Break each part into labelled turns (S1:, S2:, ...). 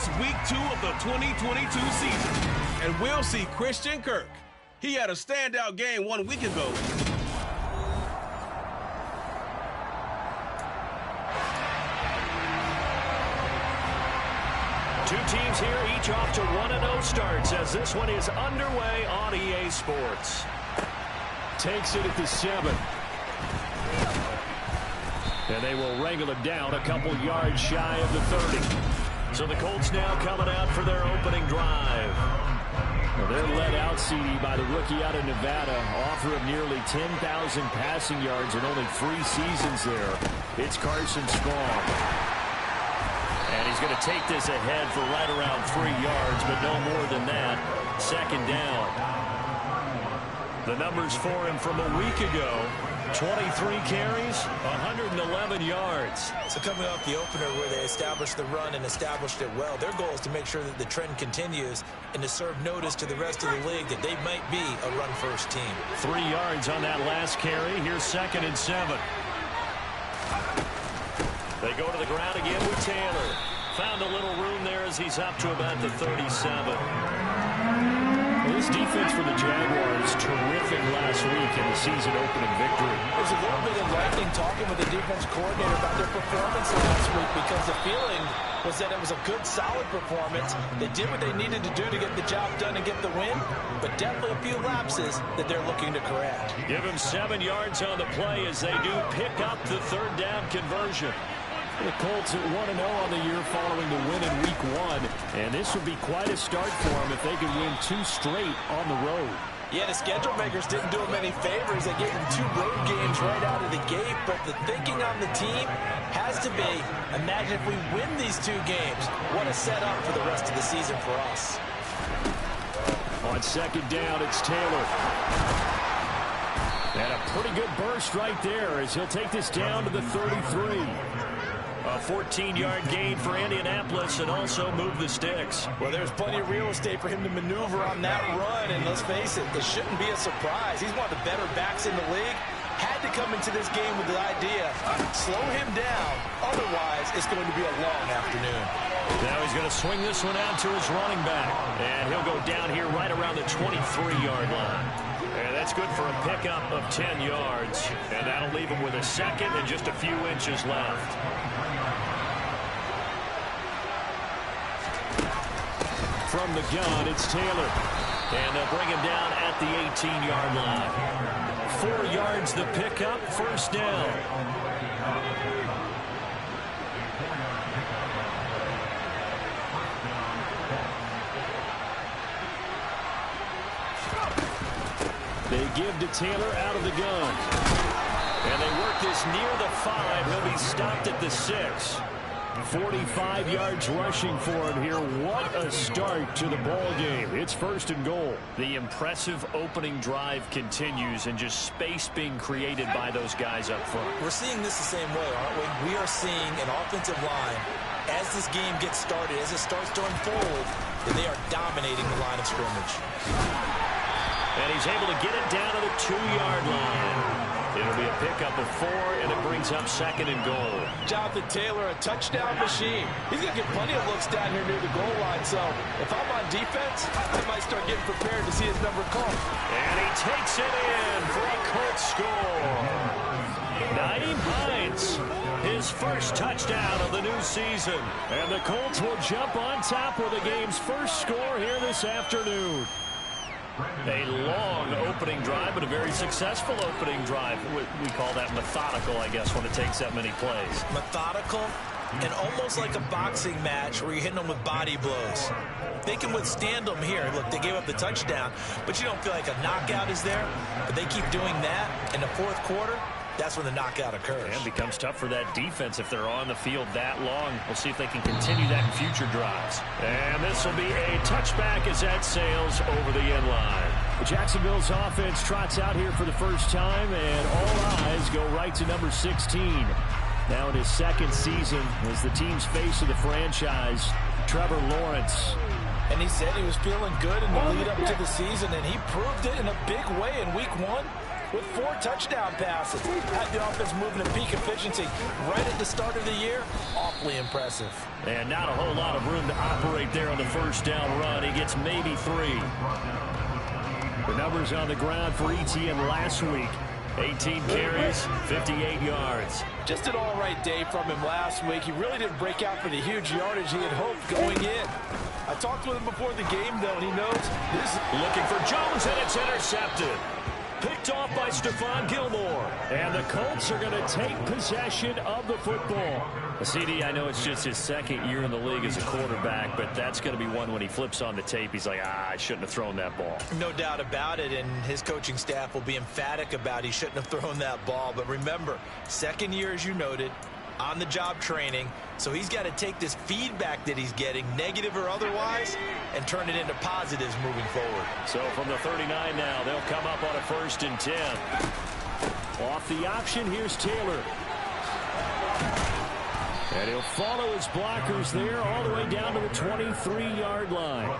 S1: It's week 2 of the 2022 season, and we'll see Christian Kirk. He had a standout game 1 week ago.
S2: Two teams here, each off to 1-0 starts as this one is underway on EA Sports. Takes it at the 7. And they will wrangle it down a couple yards shy of the 30. So the Colts now coming out for their opening drive. Well, they're led out, CD, by the rookie out of Nevada, author of nearly 10,000 passing yards in only 3 seasons there. It's Carson Strong. And he's going to take this ahead for right around 3 yards, but no more than that. Second down. The numbers for him from a week ago: 23 carries, 111 yards.
S3: So coming off the opener where they established the run and established it well, their goal is to make sure that the trend continues and to serve notice to the rest of the league that they might be a run-first team.
S2: 3 yards on that last carry. Here's 2nd and 7. They go to the ground again with Taylor. Found a little room there as he's up to about the 37. Well, this defense for the Jaguars, terrific last week in the season-opening victory.
S3: There's a little bit of lightning talking with the defense coordinator about their performance last week because the feeling was that it was a good, solid performance. They did what they needed to do to get the job done and get the win, but definitely a few lapses that they're looking to correct.
S2: Give him 7 yards on the play as they do pick up the 3rd down conversion. The Colts at 1-0 on the year following the win in Week 1. And this would be quite a start for them if they could win 2 straight on the road.
S3: Yeah, the schedule makers didn't do them any favors. They gave them 2 road games right out of the gate. But the thinking on the team has to be, imagine if we win these 2 games. What a setup for the rest of the season for us.
S2: On 2nd down, it's Taylor. And a pretty good burst right there as he'll take this down to the 33. A 14-yard gain for Indianapolis and also move the sticks.
S3: Well, there's plenty of real estate for him to maneuver on that run. And let's face it, this shouldn't be a surprise. He's one of the better backs in the league. Had to come into this game with the idea, slow him down. Otherwise, it's going to be a long afternoon.
S2: Now he's going to swing this one out to his running back. And he'll go down here right around the 23-yard line. And that's good for a pickup of 10 yards. And that'll leave him with a 2nd and just a few inches left. From the gun, it's Taylor. And they'll bring him down at the 18-yard line. 4 yards the pickup, 1st down. They give to Taylor out of the gun. And they work this near the 5. He'll be stopped at the 6. 45 yards rushing for him here. What a start to the ball game. It's 1st and goal. The impressive opening drive continues and just space being created by those guys up front.
S3: We're seeing this the same way, aren't we? We are seeing an offensive line, as this game gets started, as it starts to unfold, that they are dominating the line of scrimmage.
S2: And he's able to get it down to the 2-yard line. It'll be a pickup of 4, and it brings up 2nd and goal.
S3: Jonathan Taylor, a touchdown machine. He's going to get plenty of looks down here near the goal line. So if I'm on defense, I might start getting prepared to see his number called.
S2: And he takes it in for a Colts score. Nyheim Hines, his first touchdown of the new season. And the Colts will jump on top with the game's first score here this afternoon. A long opening drive, but a very successful opening drive. We call that methodical, I guess, when it takes that many plays.
S3: Methodical and almost like a boxing match where you're hitting them with body blows. They can withstand them here. Look, they gave up the touchdown, but you don't feel like a knockout is there. But they keep doing that in the 4th quarter. That's when the knockout occurs.
S2: And it becomes tough for that defense if they're on the field that long. We'll see if they can continue that in future drives. And this will be a touchback as that sails over the end line. Jacksonville's offense trots out here for the first time, and all eyes go right to number 16. Now in his 2nd season as the team's face of the franchise, Trevor Lawrence.
S3: And he said he was feeling good in the lead up to the season, and he proved it in a big way in Week 1. with 4 touchdown passes. Had the offense moving at peak efficiency right at the start of the year. Awfully impressive.
S2: And not a whole lot of room to operate there on the first down run. He gets maybe 3. The numbers on the ground for Etienne last week. 18 carries, 58 yards.
S3: Just an all-right day from him last week. He really didn't break out for the huge yardage he had hoped going in. I talked with him before the game, though, and he knows this.
S2: Looking for Jones, and it's intercepted. Picked off by Stephon Gilmore. And the Colts are going to take possession of the football. CD, I know it's just his second year in the league as a quarterback, but that's going to be one when he flips on the tape. He's like, I shouldn't have thrown that ball.
S3: No doubt about it, and his coaching staff will be emphatic about he shouldn't have thrown that ball. But remember, second year, as you noted, on-the-job training, so he's got to take this feedback that he's getting, negative or otherwise, and turn it into positives moving forward.
S2: So from the 39 now, they'll come up on a 1st and 10. Off the option, here's Taylor. And he'll follow his blockers there all the way down to the 23-yard line.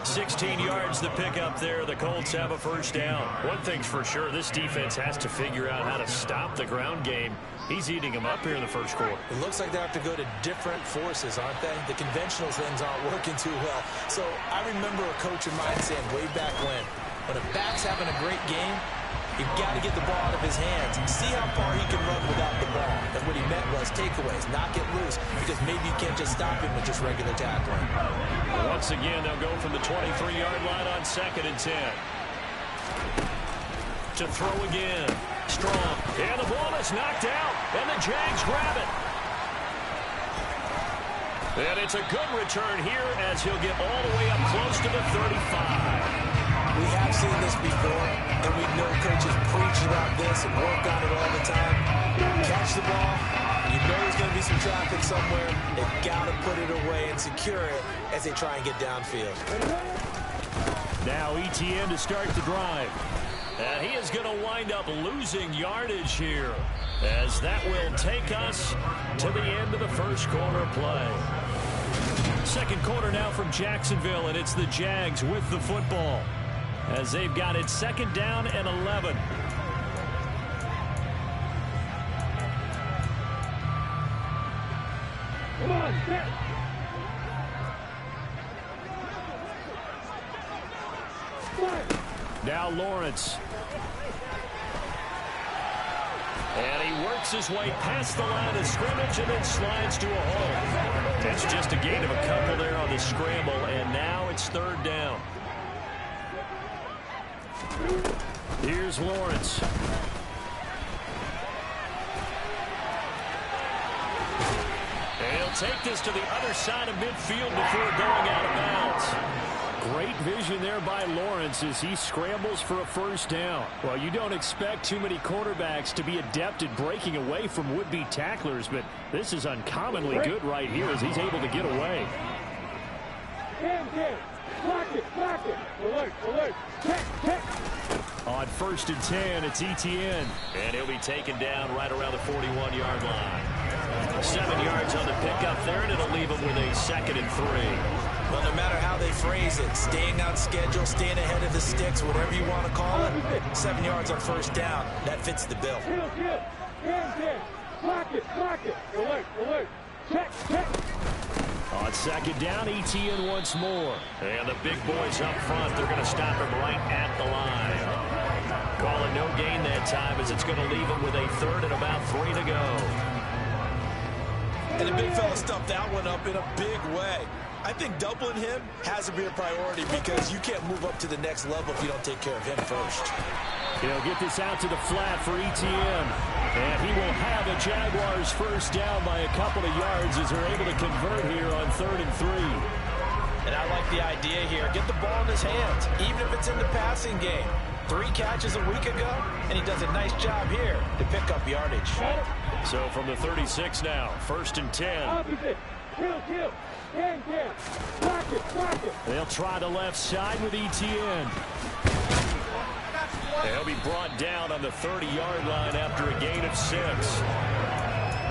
S2: 16 yards to pick up there. The Colts have a 1st down. One thing's for sure, this defense has to figure out how to stop the ground game. He's eating them up here in the first quarter.
S3: It looks like they have to go to different forces, aren't they? The conventional things aren't working too well. So I remember a coach of mine saying way back when a back's having a great game, you've got to get the ball out of his hands. See how far he can run without the ball. And what he meant was takeaways, not get loose, because maybe you can't just stop him with just regular tackling.
S2: Once again, they'll go from the 23-yard line on 2nd and 10. To throw again. Strong. And the ball is knocked out. And the Jags grab it. And it's a good return here as he'll get all the way up close to the 35.
S3: We have seen this before, and we know coaches preach about this and work on it all the time. Catch the ball. You know there's going to be some traffic somewhere. They've got to put it away and secure it as they try and get downfield.
S2: Now Etienne to start the drive. And he is going to wind up losing yardage here, as that will take us to the end of the first quarter play. Second quarter now from Jacksonville, and it's the Jags with the football, as they've got it 2nd down and 11.
S4: Come on, set.
S2: Now Lawrence. And he works his way past the line of scrimmage and then slides to a hole. That's just a gain of a couple there on the scramble, and now it's 3rd down. Here's Lawrence. And he'll take this to the other side of midfield before going out of bounds. Great vision there by Lawrence as he scrambles for a 1st down. Well, you don't expect too many quarterbacks to be adept at breaking away from would-be tacklers, but this is uncommonly good right here as he's able to get away.
S4: Block it. Alert. Check.
S2: On 1st and 10, it's Etienne. And he'll be taken down right around the 41-yard line. 7 yards on the pickup there, and it'll leave him with a 2nd and 3.
S3: Well, no matter how they phrase it, staying on schedule, staying ahead of the sticks, whatever you want to call it, 7 yards on 1st down, that fits the bill.
S4: Block it. Alert. Check.
S2: On 2nd down, Etienne once more. And the big boys up front, they're going to stop him right at the line. Call it no gain that time as it's going to leave him with a 3rd and about 3 to go.
S3: And the big fella stuffed that one up in a big way. I think doubling him has to be a priority because you can't move up to the next level if you don't take care of him first.
S2: He'll get this out to the flat for Etienne. And he will have a Jaguars 1st down by a couple of yards as they're able to convert here on 3rd and 3.
S3: And I like the idea here. Get the ball in his hands, even if it's in the passing game. 3 catches a week ago, and he does a nice job here to pick up yardage.
S2: So from the 36 now, 1st and 10.
S4: Opposite. Kill. Can. Block it.
S2: They'll try the left side with Etienne. They'll be brought down on the 30-yard line after a gain of 6.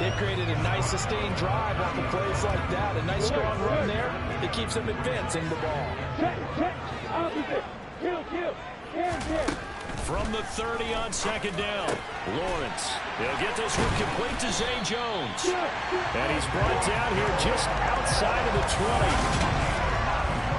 S3: They've created a nice sustained drive off of plays like that. A nice strong run there that keeps them advancing the ball.
S4: Check. Opposite. Kill. Can.
S2: from the 30 on second down. Lawrence, he'll get this one complete to Zay Jones. And he's brought down here just outside of the 20.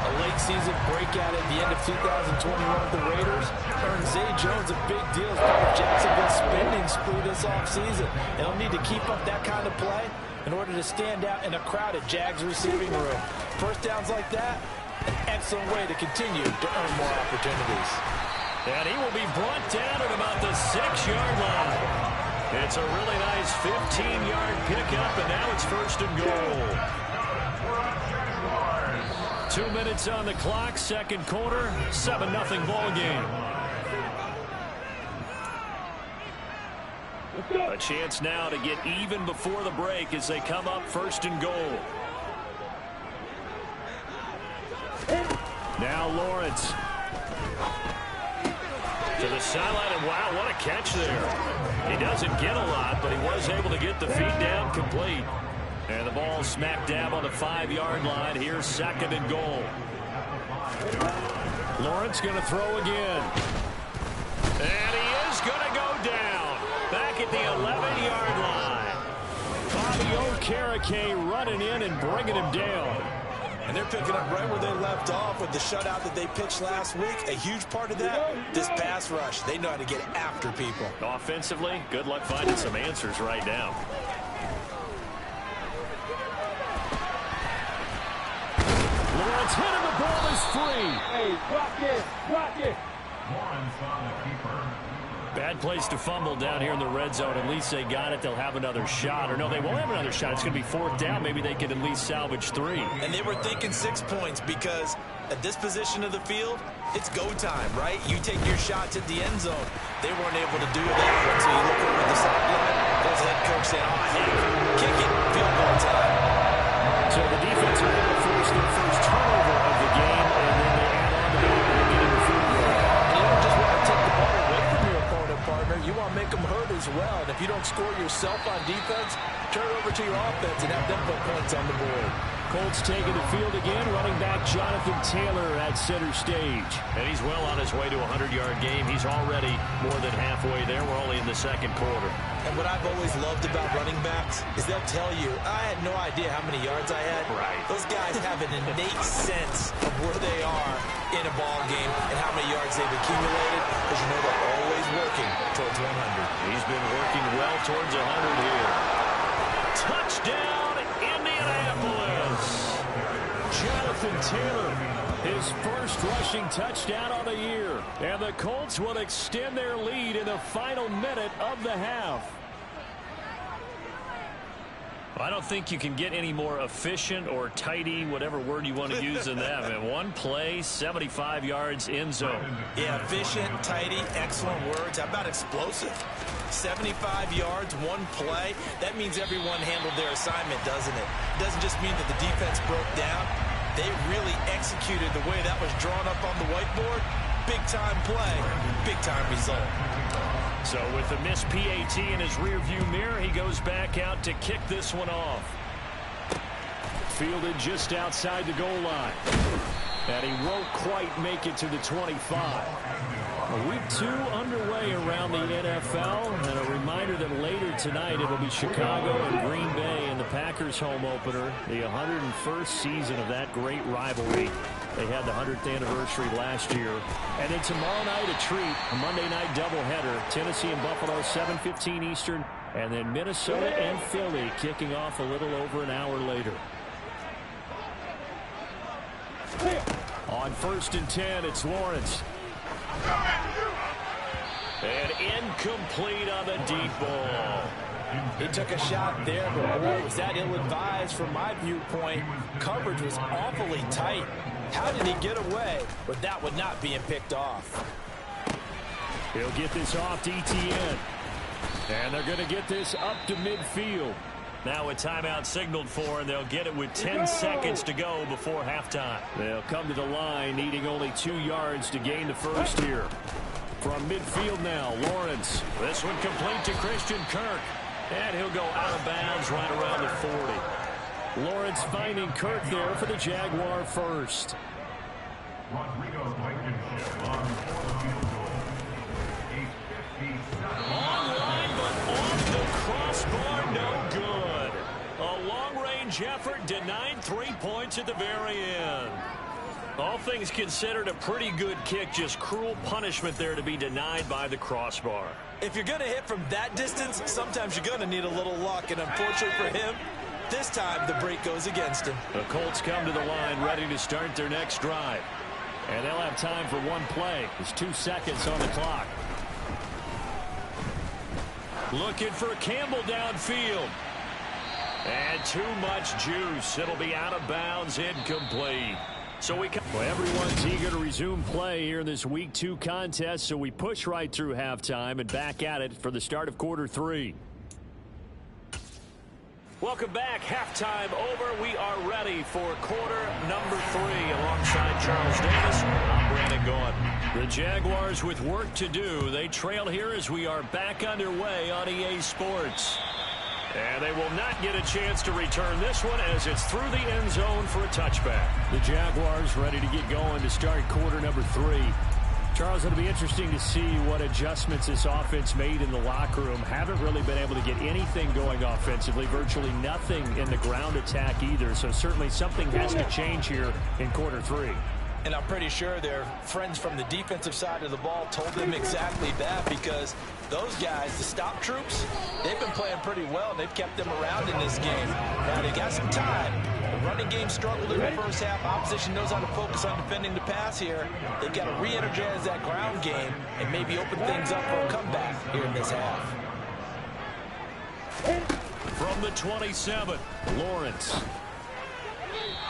S3: A late season breakout at the end of 2021 with the Raiders earned Zay Jones a big deal as part of Jacksonville's spending spree this offseason. And they'll need to keep up that kind of play in order to stand out in a crowded Jags receiving room. First downs like that, an excellent way to continue to earn more opportunities.
S2: And he will be brought down at about the 6-yard line. It's a really nice 15-yard pickup, and now it's first and goal. 2 minutes on the clock, second quarter, 7-0 ball game. A chance now to get even before the break as they come up first and goal. Now Lawrence to the sideline, and wow, what a catch there. He doesn't get a lot, but he was able to get the feet down complete. And the ball smack dab on the 5-yard line. Here's second and goal. Lawrence going to throw again. And he is going to go down. Back at the 11-yard line. Bobby Okereke running in and bringing him down.
S3: And they're picking up right where they left off with the shutout that they pitched last week. A huge part of that, this pass rush. They know how to get after people.
S2: Offensively, good luck finding some answers right now. Lawrence hit him, the ball is free.
S4: Hey, block it.
S2: Bad place to fumble down here in the red zone. At least they got it. They'll have another shot. Or no, they won't have another shot. It's going to be fourth down. Maybe they can at least salvage 3.
S3: And they were thinking 6 points because at this position of the field, it's go time, right? You take your shots at the end zone. They weren't able to do that one. So you look over at the sideline. There's the head coach saying, oh, heck, kick it, field goal time.
S2: So the defense are able to force their first turnover of the game, and then they add on to that and get in the field goal.
S3: And you don't just want to take the ball away from your opponent, partner. You want to make them hurt as well. And if you don't score yourself on defense, turn it over to your offense and have them put points on the board.
S2: Colts taking the field again. Running back Jonathan Taylor at center stage. And he's well on his way to a 100-yard game. He's already more than halfway there. We're only in the second quarter.
S3: And what I've always loved about running backs is they'll tell you, I had no idea how many yards I had.
S2: Right.
S3: Those guys have an innate sense of where they are in a ball game and how many yards they've accumulated, because you know they're always working towards 100.
S2: He's been working well towards 100 here. Touchdown, Indianapolis. Jonathan Taylor, his first rushing touchdown on the year. And the Colts will extend their lead in the final minute of the half. I don't think you can get any more efficient or tidy, whatever word you want to use in that. In one play, 75 yards in zone.
S3: Yeah, efficient, tidy, excellent words. How about explosive? 75 yards, one play. That means everyone handled their assignment, doesn't it? It doesn't just mean that the defense broke down. They really executed the way that was drawn up on the whiteboard. Big-time play, big-time result.
S2: So with the missed PAT in his rearview mirror, he goes back out to kick this one off. Fielded just outside the goal line. And he won't quite make it to the 25. Week 2 underway around the NFL. And a reminder that later tonight it will be Chicago and Green Bay in the Packers home opener. The 101st season of that great rivalry. They had the 100th anniversary last year. And then tomorrow night a treat, a Monday night doubleheader. Tennessee and Buffalo, 7:15 Eastern. And then Minnesota and Philly kicking off a little over an hour later. On 1st and 10, it's Lawrence. And incomplete on the deep ball.
S3: He took a shot there, but boy, was that ill-advised from my viewpoint. Coverage was awfully tight. How did he get away with that one not being picked off?
S2: He'll get this off to Etienne. And they're going to get this up to midfield. Now a timeout signaled for, and they'll get it with 10 seconds to go before halftime. They'll come to the line, needing only 2 yards to gain the first here. From midfield now, Lawrence. This one complete to Christian Kirk. And he'll go out of bounds right around the 40. Lawrence finding Kirk there for the Jaguar first. Huge effort, denied 3 points at the very end. All things considered, a pretty good kick, just cruel punishment there to be denied by the crossbar.
S3: If you're going to hit from that distance, sometimes you're going to need a little luck, and unfortunately for him, this time the break goes against him.
S2: The Colts come to the line ready to start their next drive. And they'll have time for one play. There's 2 seconds on the clock. Looking for Campbell downfield. And too much juice. It'll be out of bounds, incomplete. So everyone's eager to resume play here in this Week 2 contest, so we push right through halftime and back at it for the start of quarter 3. Welcome back. Halftime over. We are ready for quarter number 3 alongside Charles Davis. I'm Brandon Gaudin. The Jaguars with work to do. They trail here as we are back underway on EA Sports. And they will not get a chance to return this one as it's through the end zone for a touchback. The Jaguars ready to get going to start quarter number 3. Charles, it'll be interesting to see what adjustments this offense made in the locker room. Haven't really been able to get anything going offensively, virtually nothing in the ground attack either. So certainly something has to change here in quarter 3.
S3: And I'm pretty sure their friends from the defensive side of the ball told them exactly that, because those guys, the stop troops, they've been playing pretty well, and they've kept them around in this game. Now, they got some time. The running game struggled in the first half. Opposition knows how to focus on defending the pass here. They've got to re-energize that ground game and maybe open things up for a comeback here in this half.
S2: From the 27, Lawrence.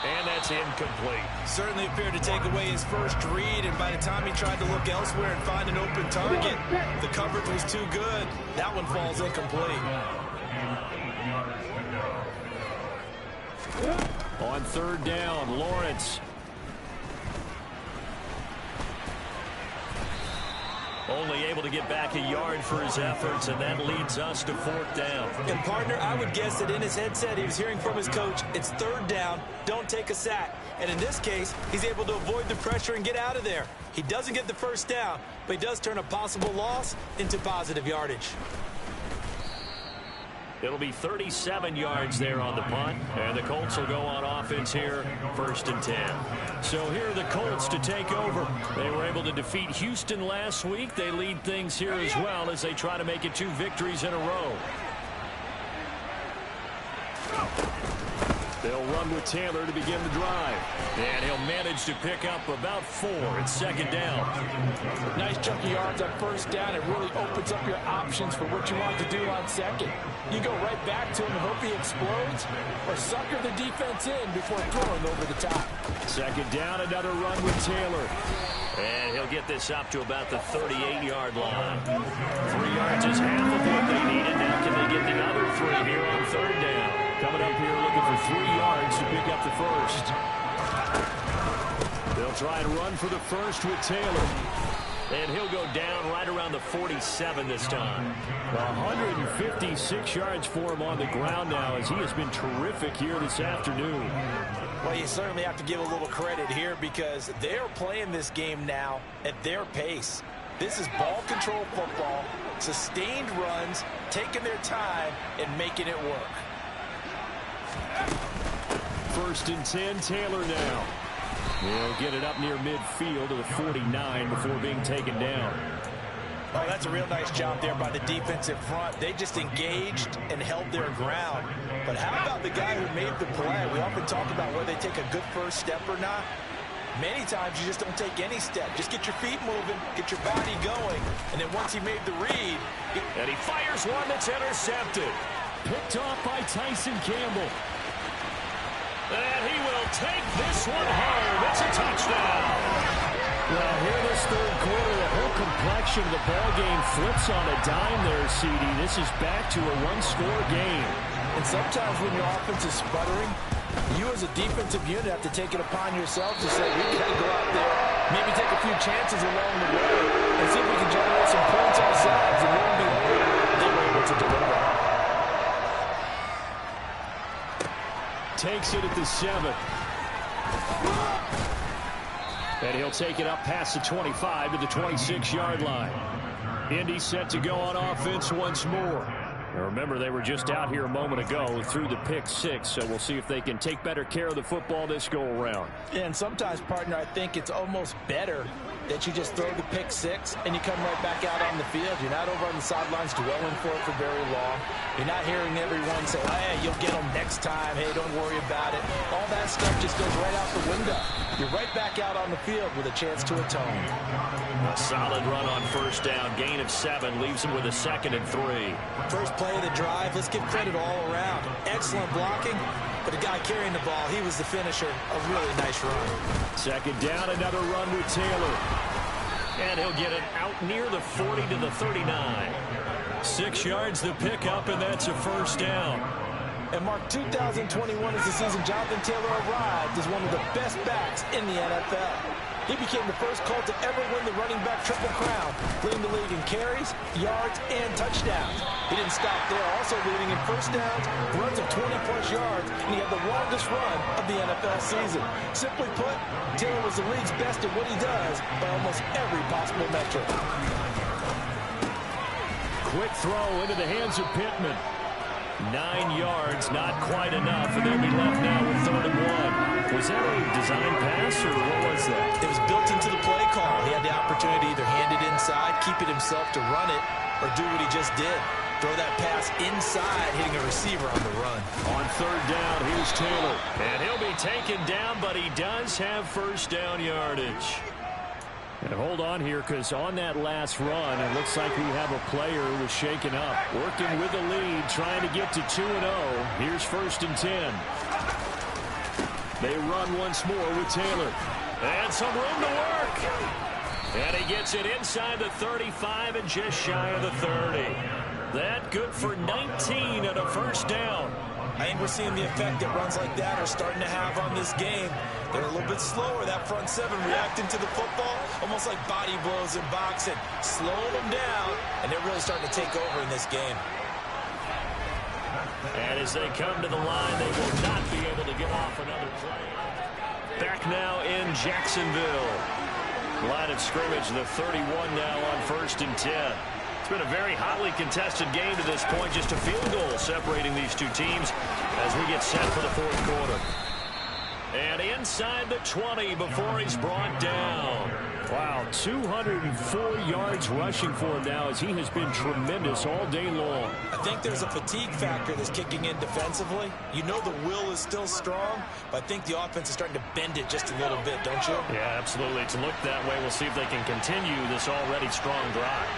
S2: And that's incomplete.
S3: Certainly appeared to take away his first read, and by the time he tried to look elsewhere and find an open target, the coverage was too good. That one falls incomplete.
S2: On third down, Lawrence. Only able to get back a yard for his efforts, and that leads us to fourth down.
S3: And, partner, I would guess that in his headset he was hearing from his coach, it's third down, don't take a sack. And in this case, he's able to avoid the pressure and get out of there. He doesn't get the first down, but he does turn a possible loss into positive yardage.
S2: It'll be 37 yards there on the punt, and the Colts will go on offense here, 1st and 10. So here are the Colts to take over. They were able to defeat Houston last week. They lead things here as well as they try to make it 2 victories in a row. They'll run with Taylor to begin the drive. And he'll manage to pick up about 4 at second down.
S5: Nice chunky yards on first down. It really opens up your options for what you want to do on second. You go right back to him and hope he explodes, or sucker the defense in before throwing over the top.
S2: Second down, another run with Taylor. And he'll get this up to about the 38-yard line. 3 yards is half of what they needed. Now can they get the other 3 here on third down? Coming up here looking for 3 yards to pick up the first. They'll try and run for the first with Taylor. And he'll go down right around the 47 this time. 156 yards for him on the ground now, as he has been terrific here this afternoon.
S3: Well, you certainly have to give a little credit here, because they're playing this game now at their pace. This is ball control football, sustained runs, taking their time and making it work.
S2: 1st and 10, Taylor now. They'll get it up near midfield to the 49 before being taken down.
S3: Oh, that's a real nice job there by the defensive front. They just engaged and held their ground. But how about the guy who made the play? We often talk about whether they take a good first step or not. Many times you just don't take any step. Just get your feet moving, get your body going, and then once he made the read...
S2: And he fires one that's intercepted. Picked off by Tyson Campbell. And he will take this one home. It's a touchdown. Well, here this third quarter, the whole complexion of the ball game flips on a dime there, CD. This is back to a one-score game.
S5: And sometimes when your offense is sputtering, you as a defensive unit have to take it upon yourself to say, we got to go out there, maybe take a few chances along the way, and see if we can generate some points ourselves. And lo and behold, they were able to deliver.
S2: Takes it at the 7. And he'll take it up past the 25 to the 26-yard line. Indy set to go on offense once more. Now remember, they were just out here a moment ago through the pick 6, so we'll see if they can take better care of the football this go-around.
S5: And sometimes, partner, I think it's almost better that you just throw the pick 6 and you come right back out on the field. You're not over on the sidelines dwelling for it for very long. You're not hearing everyone say, hey, you'll get them next time. Hey, don't worry about it. All that stuff just goes right out the window. You're right back out on the field with a chance to atone.
S2: A solid run on first down. Gain of 7 leaves him with a 2nd and 3.
S3: First play of the drive, let's give credit all around. Excellent blocking, but the guy carrying the ball, he was the finisher. A really nice run.
S2: 2nd down, another run with Taylor. And he'll get it out near the 40 to the 39. 6 yards the pickup, and that's a first down.
S5: And Mark, 2021 is the season Jonathan Taylor arrived as one of the best backs in the NFL. He became the first Colt to ever win the running back triple crown, leading the league in carries, yards, and touchdowns. He didn't stop there, also leading in first downs, runs of 20-plus yards, and he had the longest run of the NFL season. Simply put, Taylor was the league's best at what he does by almost every possible metric.
S2: Quick throw into the hands of Pittman. 9 yards, not quite enough, and they'll be left now with 3rd and 1. Was that a design pass, or what was that?
S3: It was built into the play call. He had the opportunity to either hand it inside, keep it himself to run it, or do what he just did. Throw that pass inside, hitting a receiver on the run.
S2: On 3rd down, here's Taylor. And he'll be taken down, but he does have first down yardage. And hold on here, because on that last run, it looks like we have a player who was shaken up. Working with the lead, trying to get to 2-0. Here's 1st and 10. They run once more with Taylor. And some room to work. And he gets it inside the 35 and just shy of the 30. That good for 19 and a first down.
S3: I think we're seeing the effect that runs like that are starting to have on this game. They're a little bit slower, that front 7 reacting to the football, almost like body blows in boxing, slowing them down, and they're really starting to take over in this game.
S2: And as they come to the line, they will not be able to get off another play. Back now in Jacksonville. Line of scrimmage, the 31 now on 1st and 10. It's been a very hotly contested game to this point. Just a field goal separating these two teams as we get set for the 4th quarter. And inside the 20 before he's brought down. Wow, 204 yards rushing for him now as he has been tremendous all day long.
S3: I think there's a fatigue factor that's kicking in defensively. You know the will is still strong, but I think the offense is starting to bend it just a little bit, don't you?
S2: Yeah, absolutely. It's looked that way. We'll see if they can continue this already strong drive.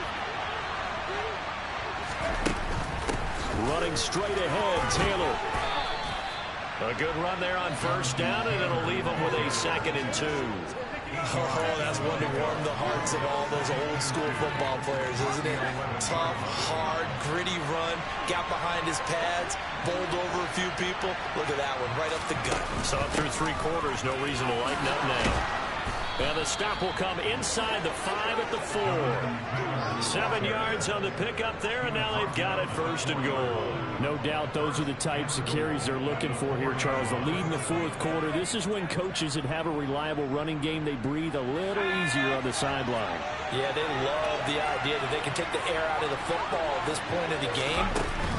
S2: Running straight ahead, Taylor. A good run there on 1st down, and it'll leave him with a 2nd and 2.
S3: Oh, that's one to warm the hearts of all those old school football players, isn't it? Tough, hard, gritty run, got behind his pads, bowled over a few people. Look at that one, right up the gut.
S2: So up through 3 quarters, no reason to lighten up now. And the stop will come inside the 5 at the 4. 7 yards on the pickup there, and now they've got it 1st and goal. No doubt those are the types of carries they're looking for here, Charles. The lead in the 4th quarter. This is when coaches that have a reliable running game, they breathe a little easier on the sideline.
S3: Yeah, they love the idea that they can take the air out of the football at this point of the game.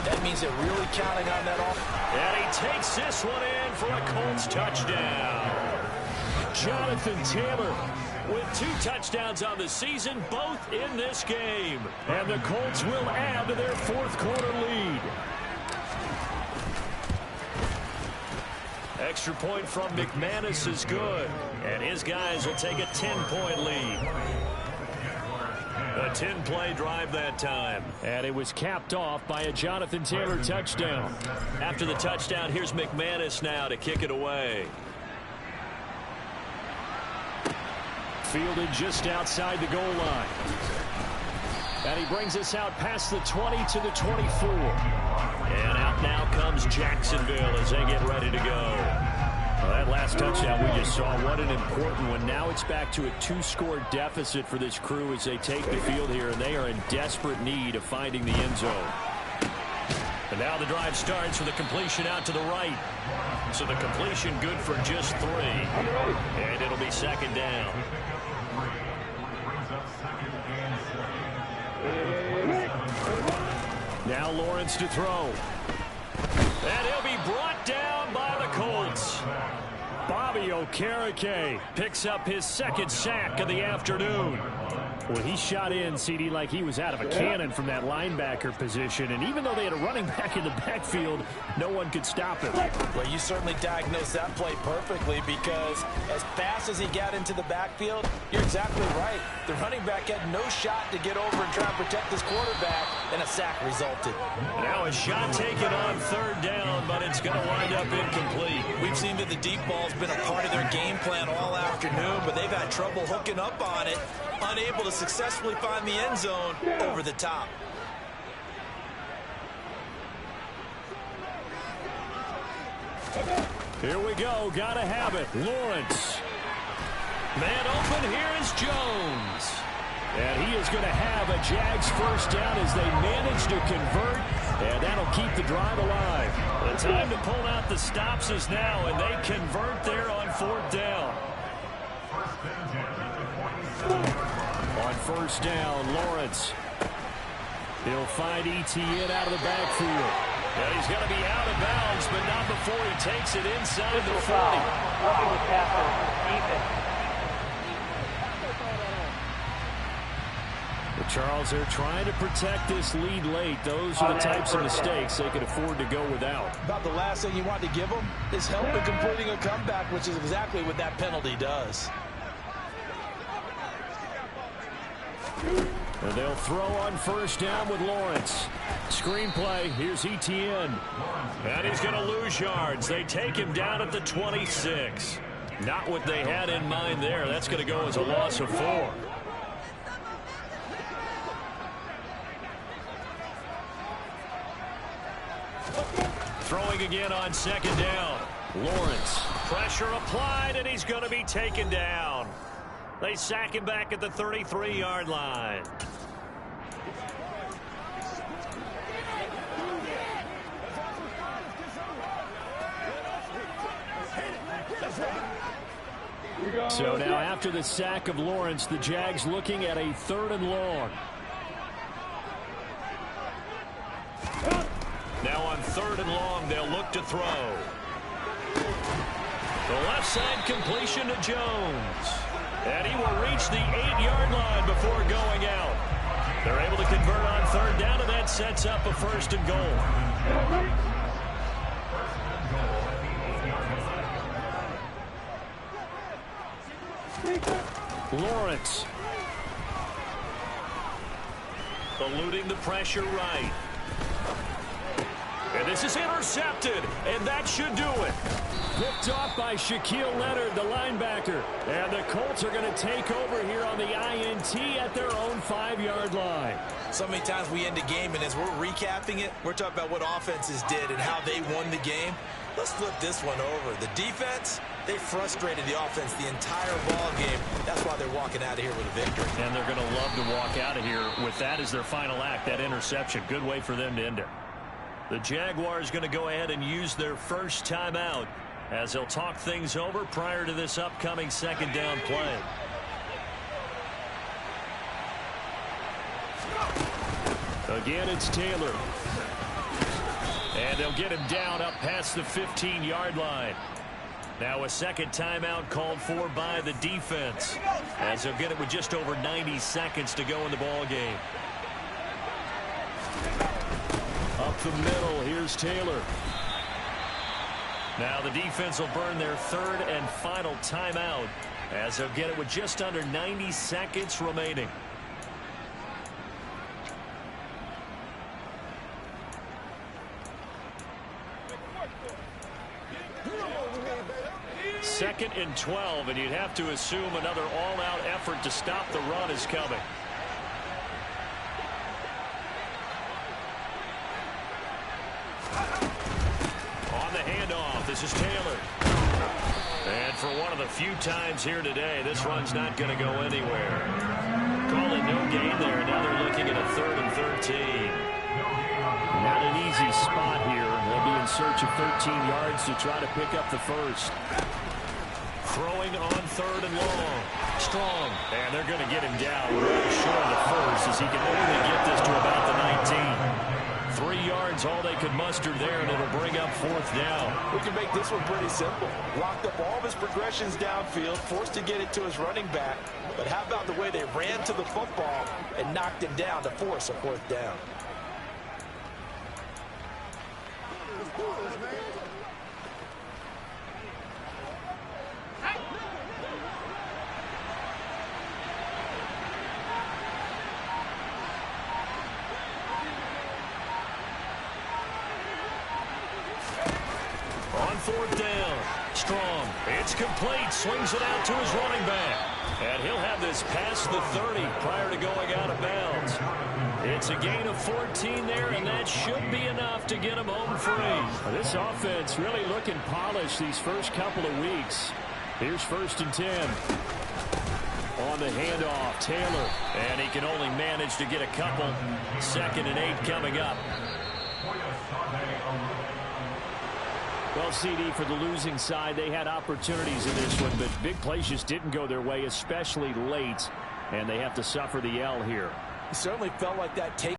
S3: That means they're really counting on that offense.
S2: And he takes this one in for a Colts touchdown. Jonathan Taylor with 2 touchdowns on the season, both in this game. And the Colts will add to their 4th quarter lead. Extra point from McManus is good. And his guys will take a 10-point lead. A 10-play drive that time. And it was capped off by a Jonathan Taylor touchdown. After the touchdown, here's McManus now to kick it away. Fielded just outside the goal line. And he brings us out past the 20 to the 24. And out now comes Jacksonville as they get ready to go. Well, that last touchdown we just saw, what an important one. Now it's back to a 2-score deficit for this crew as they take the field here, and they are in desperate need of finding the end zone. And now the drive starts with a completion out to the right. So the completion good for just 3. And it'll be 2nd down. Now Lawrence to throw. And he'll be brought down by the Colts. Bobby Okereke picks up his second sack of the afternoon. Well, he shot in, CD, like he was out of a cannon from that linebacker position. And even though they had a running back in the backfield, no one could stop him.
S5: Well, you certainly diagnosed that play perfectly because as fast as he got into the backfield, you're exactly right. The running back had no shot to get over and try and protect his quarterback, and a sack resulted.
S2: Now a shot taken on third down, but it's going to wind up incomplete.
S3: We've seen that the deep ball's been a part of their game plan all afternoon, but they've had trouble hooking up on it, unable to successfully find the end zone over the top.
S2: Here we go. Gotta have it. Lawrence. Man open. Here is Jones. And he is going to have a Jags first down as they manage to convert. And that'll keep the drive alive. The time to pull out the stops is now, and they convert there on fourth down. On first down, Lawrence. He'll find Etienne out of the backfield. And he's going to be out of bounds, but not before he takes it inside the 40. Charles, they're trying to protect this lead late. Those are the types of mistakes they can afford to go without.
S5: About the last thing you want to give them is help in completing a comeback, which is exactly what that penalty does.
S2: And they'll throw on first down with Lawrence. Screenplay, here's Etienne. And he's going to lose yards. They take him down at the 26. Not what they had in mind there. That's going to go as a loss of 4. Throwing again on second down. Lawrence. Pressure applied, and he's going to be taken down. They sack him back at the 33-yard line. So now after the sack of Lawrence, the Jags looking at a 3rd and long. Now on 3rd and long, they'll look to throw. The left side completion to Jones. And he will reach the 8-yard line before going out. They're able to convert on 3rd down, and that sets up a 1st and goal. Lawrence. Eluding the pressure right. And this is intercepted, and that should do it. Picked off by Shaquille Leonard, the linebacker. And the Colts are going to take over here on the INT at their own 5-yard line.
S3: So many times we end a game, and as we're recapping it, we're talking about what offenses did and how they won the game. Let's flip this one over. The defense, they frustrated the offense the entire ball game. That's why they're walking out of here with a victory.
S2: And they're going to love to walk out of here with that as their final act, that interception. Good way for them to end it. The Jaguars going to go ahead and use their first timeout as they'll talk things over prior to this upcoming 2nd down play. Again, it's Taylor. And they'll get him down up past the 15-yard line. Now a 2nd timeout called for by the defense as they'll get it with just over 90 seconds to go in the ball game. Up the middle, here's Taylor. Now the defense will burn their 3rd and final timeout as they'll get it with just under 90 seconds remaining. Second and 12, and you'd have to assume another all-out effort to stop the run is coming. On the handoff, this is Taylor. And for one of the few times here today, this run's not going to go anywhere. Call it no gain there. Now they're looking at a 3rd and 13. Not an easy spot here. They'll be in search of 13 yards to try to pick up the first. Throwing on 3rd and long. Strong. And they're going to get him down right short of the first as he can only get this to about the 19. yards, all they could muster there, and it'll bring up 4th down.
S5: We can make this one pretty simple. Locked up all of his progressions downfield, forced to get it to his running back. But how about the way they ran to the football and knocked him down to force a 4th down?
S2: On 4th down, Strong. It's complete. Swings it out to his running back. And he'll have this past the 30 prior to going out of bounds. It's a gain of 14 there, and that should be enough to get him home free. This offense really looking polished these first couple of weeks. Here's 1st and 10. On the handoff, Taylor. And he can only manage to get a couple. 2nd and 8 coming up. Well, CD, for the losing side, they had opportunities in this one, but big plays just didn't go their way, especially late, and they have to suffer the L here.
S5: It certainly felt like that take.